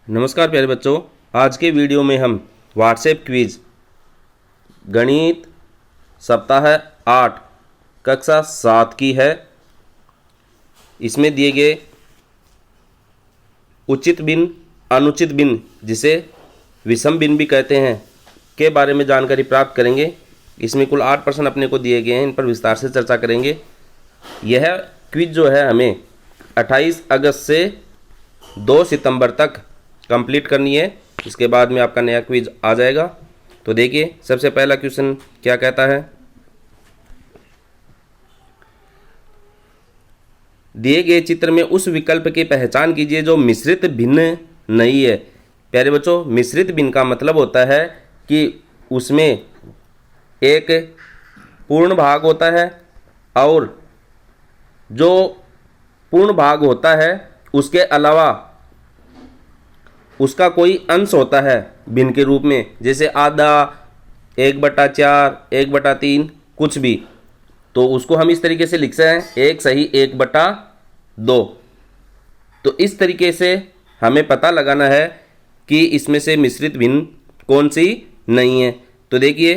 नमस्कार प्यारे बच्चों, आज के वीडियो में हम व्हाट्सएप क्विज गणित सप्ताह 8 कक्षा 7 की है। इसमें दिए गए उचित भिन्न, अनुचित भिन्न, जिसे विषम भिन्न भी कहते हैं, के बारे में जानकारी प्राप्त करेंगे। इसमें कुल 8 प्रश्न अपने को दिए गए हैं, इन पर विस्तार से चर्चा करेंगे। यह क्विज जो है हमें 28 अगस्त से 2 सितंबर तक कंप्लीट करनी है। इसके बाद में आपका नया क्विज आ जाएगा। तो देखिए, सबसे पहला क्वेश्चन क्या कहता है। दिए गए चित्र में उस विकल्प की पहचान कीजिए जो मिश्रित भिन्न नहीं है। प्यारे बच्चों, मिश्रित भिन्न का मतलब होता है कि उसमें एक पूर्ण भाग होता है और जो पूर्ण भाग होता है उसके अलावा उसका कोई अंश होता है भिन्न के रूप में, जैसे आधा, 1/4, 1/3, कुछ भी। तो उसको हम इस तरीके से लिखते हैं 1 सही 1/2। तो इस तरीके से हमें पता लगाना है कि इसमें से मिश्रित भिन्न कौन सी नहीं है। तो देखिए,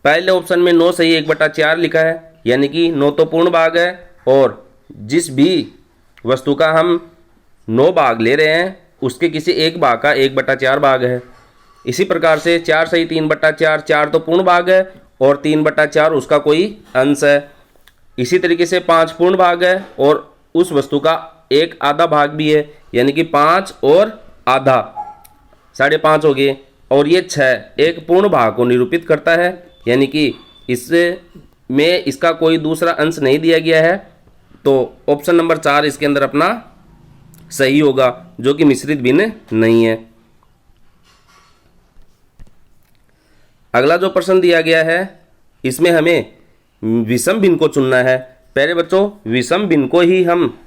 पहले ऑप्शन में 9 सही 1/4 लिखा है, यानी कि 9 तो पूर्ण भाग है और जिस भी वस्तु का हम 9 भाग ले रहे हैं उसके किसी एक भाग का 1/4 भाग है। इसी प्रकार से 4 सही 3/4, 4 तो पूर्ण भाग है और 3/4 उसका कोई अंश है। इसी तरीके से 5 पूर्ण भाग है और उस वस्तु का 1/2 भाग भी है, यानी कि 5 और आधा 5.5 हो गए। और ये 6 एक पूर्ण भाग को निरूपित करता है, यानी कि इसमें इसका कोई दूसरा अंश नहीं दिया गया है। तो ऑप्शन नंबर 4 इसके अंदर अपना सही होगा, जो कि मिश्रित भिन्न नहीं है। अगला जो प्रश्न दिया गया है इसमें हमें विषम भिन्न को चुनना है। पहले बच्चों, विषम भिन्न को ही हम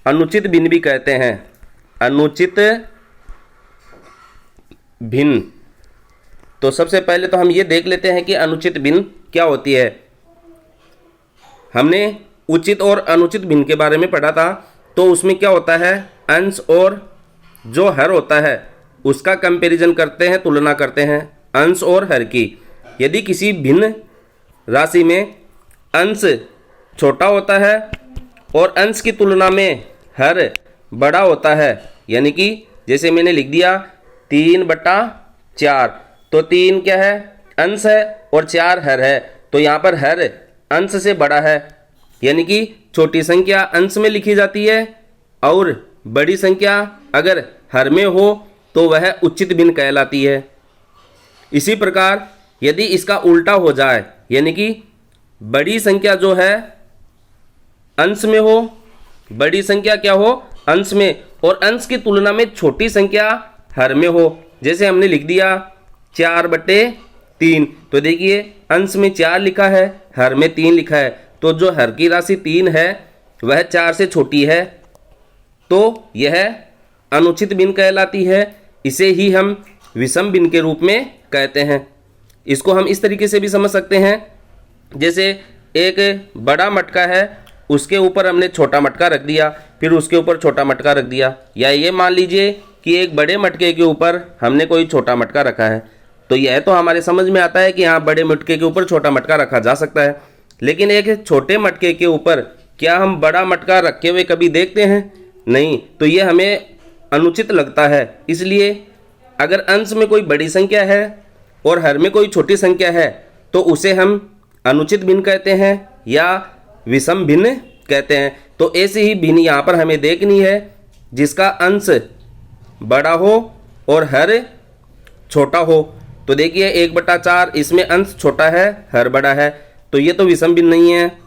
अनुचित भिन्न भी कहते हैं। अनुचित भिन्न। तो सबसे पहले तो हम ये देख लेते हैं कि अनुचित भिन्न क्या होती है। हमने उचित और अनुचित भिन्न के बारे में पढ़ा था। तो उसमें क्या होता है, अंश और जो हर होता है उसका कंपैरिजन करते हैं, तुलना करते हैं अंश और हर की। यदि किसी भिन्न राशि में अंश छोटा होता है और अंश की तुलना में हर बड़ा होता है, यानी कि जैसे मैंने लिख दिया 3/4, तो 3 क्या है, अंश है और 4 हर है। तो यहाँ पर हर अंश से बड़ा है, यानी कि छोटी संख्या अंश में लिखी जाती है और बड़ी संख्या अगर हर में हो तो वह उचित भिन्न कहलाती है। इसी प्रकार यदि इसका उल्टा हो जाए, यानी कि बड़ी संख्या जो है अंश में हो, बड़ी संख्या क्या हो, अंश में, और अंश की तुलना में छोटी संख्या हर में हो, जैसे हमने लिख दिया 4/3। तो देखिए, अंश में 4 लिखा है, हर में 3 लिखा है। तो जो हर की राशि 3 है वह 4 से छोटी है, तो यह अनुचित भिन्न कहलाती है। इसे ही हम विषम भिन्न के रूप में कहते हैं। इसको हम इस तरीके से भी समझ सकते हैं, जैसे एक बड़ा मटका है, उसके ऊपर हमने छोटा मटका रख दिया, फिर उसके ऊपर छोटा मटका रख दिया। या ये मान लीजिए कि एक बड़े मटके के ऊपर हमने कोई छोटा मटका रखा है। तो यह तो हमारे समझ में आता है कि हाँ, बड़े मटके के ऊपर छोटा मटका रखा जा सकता है, लेकिन एक छोटे मटके के ऊपर क्या हम बड़ा मटका रखे हुए कभी देखते हैं? नहीं। तो ये हमें अनुचित लगता है। इसलिए अगर अंश में कोई बड़ी संख्या है और हर में कोई छोटी संख्या है तो उसे हम अनुचित भिन्न कहते हैं या विषम भिन्न कहते हैं। तो ऐसे ही भिन्न यहाँ पर हमें देखनी है जिसका अंश बड़ा हो और हर छोटा हो। तो देखिए 1/4, इसमें अंश छोटा है, हर बड़ा है, तो ये तो विषम भिन्न नहीं है।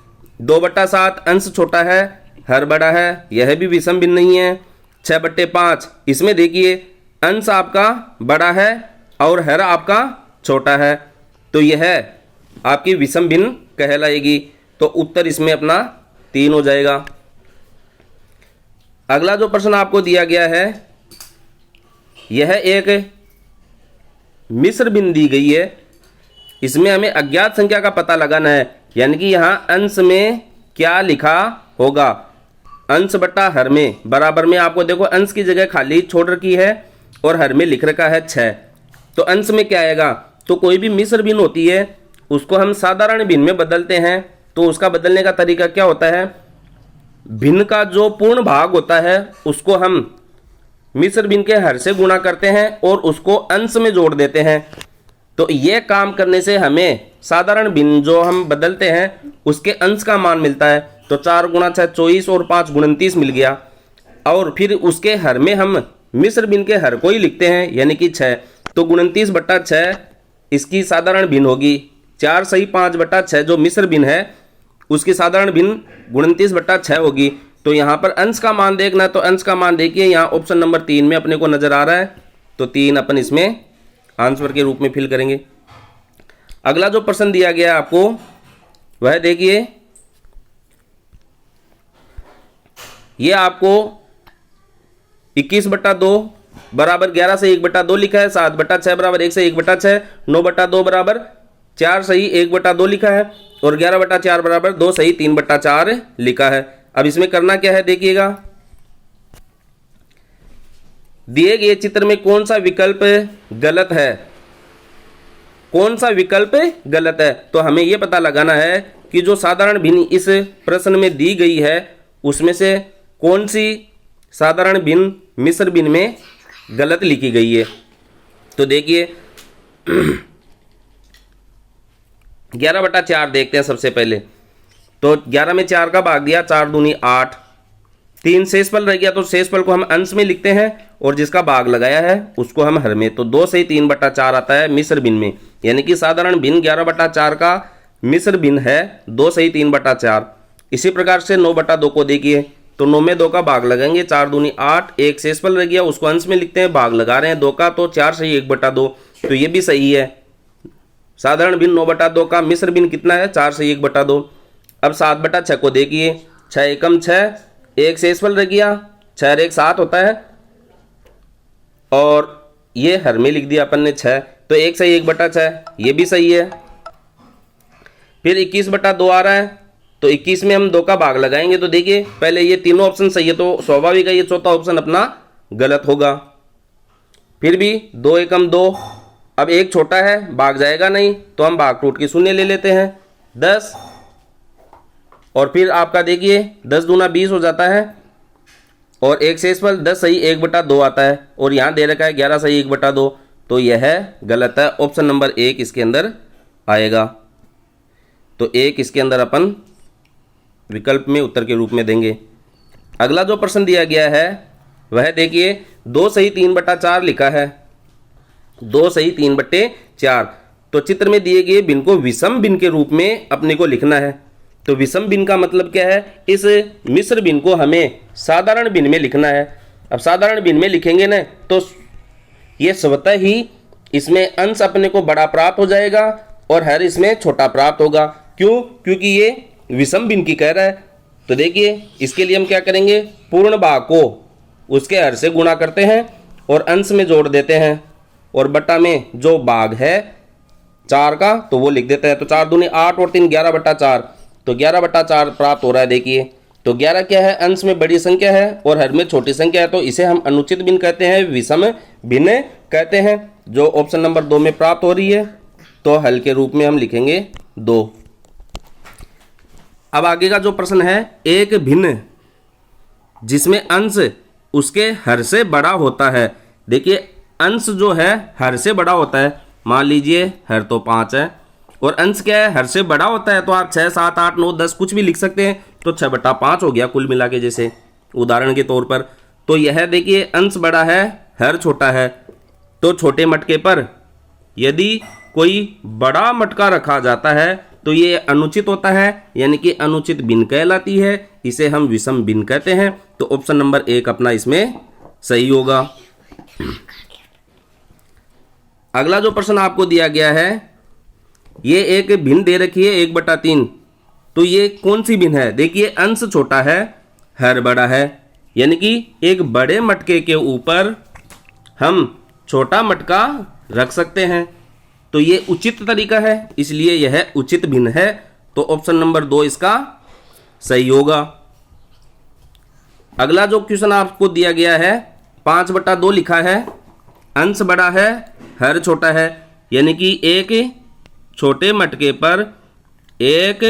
2/7 अंश छोटा है, हर बड़ा है, यह भी विषम भिन्न नहीं है। 6/5, इसमें देखिए अंश आपका बड़ा है और हर आपका छोटा है, तो यह आपकी विषम भिन्न कहलाएगी। तो उत्तर इसमें अपना 3 हो जाएगा। अगला जो प्रश्न आपको दिया गया है, यह एक मिश्र भिन्न दी गई है। इसमें हमें अज्ञात संख्या का पता लगाना है, यानी कि यहाँ अंश में क्या लिखा होगा। अंश बटा हर में बराबर में आपको देखो अंश की जगह खाली छोड़ रखी है और हर में लिख रखा है 6। तो अंश में क्या आएगा, तो कोई भी मिश्र भिन्न होती है उसको हम साधारण भिन्न में बदलते हैं। तो उसका बदलने का तरीका क्या होता है, भिन्न का जो पूर्ण भाग होता है उसको हम मिश्र भिन्न के हर से गुणा करते हैं और उसको अंश में जोड़ देते हैं। तो यह काम करने से हमें साधारण भिन्न जो हम बदलते हैं उसके अंश का मान मिलता है। तो 4 गुणा 6 24 और 5 29 मिल गया। और फिर उसके हर में हम मिश्र भिन्न के हर को ही लिखते हैं यानी कि 6। तो 29/6 इसकी साधारण भिन्न होगी। 4 सही 5/6 जो मिश्र भिन्न है उसकी साधारण भिन्न 29/6 होगी। तो यहाँ पर अंश का मान देखना है, तो अंश का मान देखिए यहाँ ऑप्शन नंबर 3 में अपने को नजर आ रहा है। तो 3 अपन इसमें आंसर के रूप में फिल करेंगे। अगला जो प्रश्न दिया गया है आपको वह देखिए, ये आपको 21/2 बराबर 11 से 1/2 लिखा है, 7/6 बराबर 1 से 1/6, 9/2 बराबर 4 सही 1/2 लिखा है और 11/4 बराबर 2 सही 3/4 लिखा है। अब इसमें करना क्या है देखिएगा, दिए गए चित्र में कौन सा विकल्प गलत है, कौन सा विकल्प गलत है। तो हमें यह पता लगाना है कि जो साधारण भिन्न इस प्रश्न में दी गई है उसमें से कौन सी साधारण भिन्न मिश्र भिन्न में गलत लिखी गई है। तो देखिए 11/4 देखते हैं सबसे पहले। तो 11 में 4 का भाग दिया, 4 दूनी 8, 3 शेषफल रह गया। तो शेषफल को हम अंश में लिखते हैं और जिसका भाग लगाया है उसको हम हर में। तो 2 सही 3/4 आता है मिश्र भिन्न में, यानी कि साधारण भिन्न 11/4 का मिश्र भिन्न है 2 सही 3/4। इसी प्रकार से 9/2 को देखिए, तो 9 में 2 का भाग लगाएंगे, 4 दूनी 8, एक शेषफल रह गया उसको अंश में लिखते हैं, भाग लगा रहे हैं 2 का, तो 4 सही 1/2। तो ये भी सही है। साधारण भिन्न 9/2 का मिश्र भिन्न कितना है, 4 सही 1/2। अब 7/6 को देखिए, 6 एकम 6, एक शेषफल रह गया, 6 और 1 7 होता है और ये हर में लिख दिया अपन ने 6, तो 1 सही 1/6, ये भी सही है। फिर 21/2 आ रहा है, तो 21 में हम 2 का भाग लगाएंगे। तो देखिए पहले ये तीनों ऑप्शन सही है तो स्वाभाविक है ये चौथा ऑप्शन अपना गलत होगा। फिर भी 2 एकम 2, अब एक छोटा है भाग जाएगा नहीं तो हम भाग टूट के शून्य ले लेते हैं 10। और फिर आपका देखिए 10 दूना 20 हो जाता है और एक शेषफल 10 सही 1/2 आता है और यहाँ दे रखा है 11 सही 1/2। तो यह गलत है, ऑप्शन नंबर 1 इसके अंदर आएगा। तो 1 इसके अंदर अपन विकल्प में उत्तर के रूप में देंगे। अगला जो प्रश्न दिया गया है वह देखिए 2 सही 3/4 लिखा है, 2 सही 3/4। तो चित्र में दिए गए भिन्न को विषम भिन्न के रूप में अपने को लिखना है। तो विषम भिन्न का मतलब क्या है, इस मिश्र भिन्न को हमें साधारण भिन्न में लिखना है। अब साधारण भिन्न में लिखेंगे ना तो ये स्वतः ही इसमें अंश अपने को बड़ा प्राप्त हो जाएगा और हर इसमें छोटा प्राप्त होगा। क्यों, क्योंकि ये विषम भिन्न की कह रहा है। तो देखिए इसके लिए हम क्या करेंगे, पूर्ण भाग को उसके हर से गुणा करते हैं और अंश में जोड़ देते हैं और बटा में जो भाग है 4 का तो वो लिख देते हैं। तो 4 दूनी 8 और 3 11/4, तो 11/4 प्राप्त हो रहा है। देखिए तो 11 क्या है, अंश में बड़ी संख्या है और हर में छोटी संख्या है, तो इसे हम अनुचित भिन्न कहते हैं, विषम भिन्न कहते हैं, जो ऑप्शन नंबर 2 में प्राप्त हो रही है। तो हल के रूप में हम लिखेंगे 2। अब आगे का जो प्रश्न है, एक भिन्न जिसमें अंश उसके हर से बड़ा होता है। देखिए अंश जो है हर से बड़ा होता है, मान लीजिए हर तो 5 है और अंश क्या है, हर से बड़ा होता है। तो आप 6 7 8 9 10 कुछ भी लिख सकते हैं। तो 6/5 हो गया कुल मिला के, जैसे उदाहरण के तौर पर। तो यह देखिए अंश बड़ा है हर छोटा है, तो छोटे मटके पर यदि कोई बड़ा मटका रखा जाता है तो ये अनुचित होता है, यानी कि अनुचित भिन्न कहलाती है, इसे हम विषम भिन्न कहते हैं। तो ऑप्शन नंबर 1 अपना इसमें सही होगा। अगला जो प्रश्न आपको दिया गया है, ये एक भिन्न दे रखी है 1/3। तो ये कौन सी भिन्न है, देखिए अंश छोटा है हर बड़ा है, यानी कि एक बड़े मटके के ऊपर हम छोटा मटका रख सकते हैं। तो ये उचित तरीका है, इसलिए यह उचित भिन्न है। तो ऑप्शन नंबर 2 इसका सही होगा। अगला जो क्वेश्चन आपको दिया गया है 5/2 लिखा है अंश बड़ा है, हर छोटा है, यानी कि एक छोटे मटके पर एक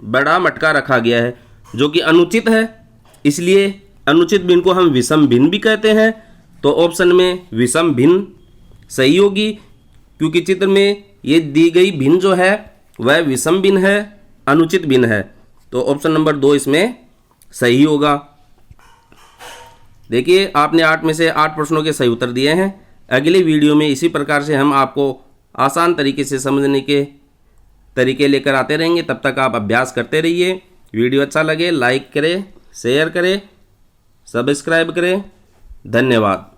बड़ा मटका रखा गया है जो कि अनुचित है, इसलिए अनुचित भिन्न को हम विषम भिन्न भी कहते हैं। तो ऑप्शन में विषम भिन्न सही होगी, क्योंकि चित्र में ये दी गई भिन्न जो है वह विषम भिन्न है, अनुचित भिन्न है। तो ऑप्शन नंबर 2 इसमें सही होगा। देखिए आपने 8 में से 8 प्रश्नों के सही उत्तर दिए हैं। अगले वीडियो में इसी प्रकार से हम आपको आसान तरीके से समझने के तरीके लेकर आते रहेंगे। तब तक आप अभ्यास करते रहिए। वीडियो अच्छा लगे लाइक करें, शेयर करें, सब्सक्राइब करें। धन्यवाद।